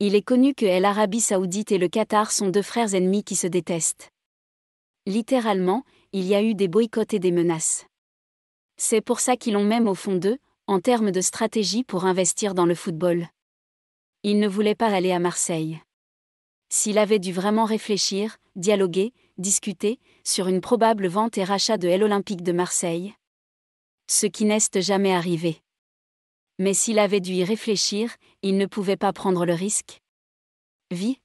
Il est connu que l'Arabie Saoudite et le Qatar sont deux frères ennemis qui se détestent. Littéralement, il y a eu des boycotts et des menaces. C'est pour ça qu'ils ont même au fond d'eux, en termes de stratégie pour investir dans le football. Il ne voulait pas aller à Marseille. S'il avait dû vraiment réfléchir, dialoguer, discuter, sur une probable vente et rachat de l'Olympique de Marseille. Ce qui n'est jamais arrivé. Mais s'il avait dû y réfléchir, il ne pouvait pas prendre le risque. Vie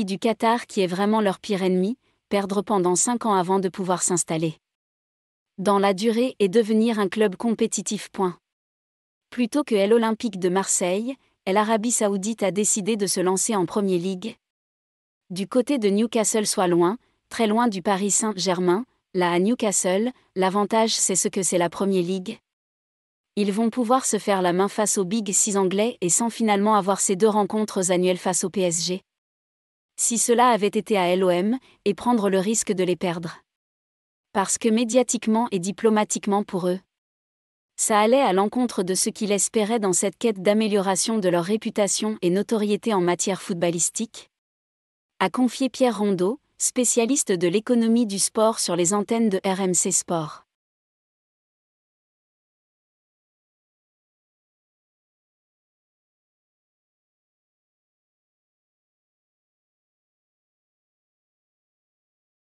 du Qatar qui est vraiment leur pire ennemi, perdre pendant 5 ans avant de pouvoir s'installer dans la durée et devenir un club compétitif. Plutôt que l'Olympique de Marseille, l'Arabie Saoudite a décidé de se lancer en Premier League. Du côté de Newcastle, soit loin, très loin du Paris Saint-Germain, là à Newcastle, l'avantage c'est ce que c'est la Premier League. Ils vont pouvoir se faire la main face aux Big 6 anglais et sans finalement avoir ces 2 rencontres annuelles face au PSG. Si cela avait été à l'OM, et prendre le risque de les perdre. Parce que médiatiquement et diplomatiquement pour eux, ça allait à l'encontre de ce qu'ils espéraient dans cette quête d'amélioration de leur réputation et notoriété en matière footballistique. A confié Pierre Rondeau, spécialiste de l'économie du sport sur les antennes de RMC Sport.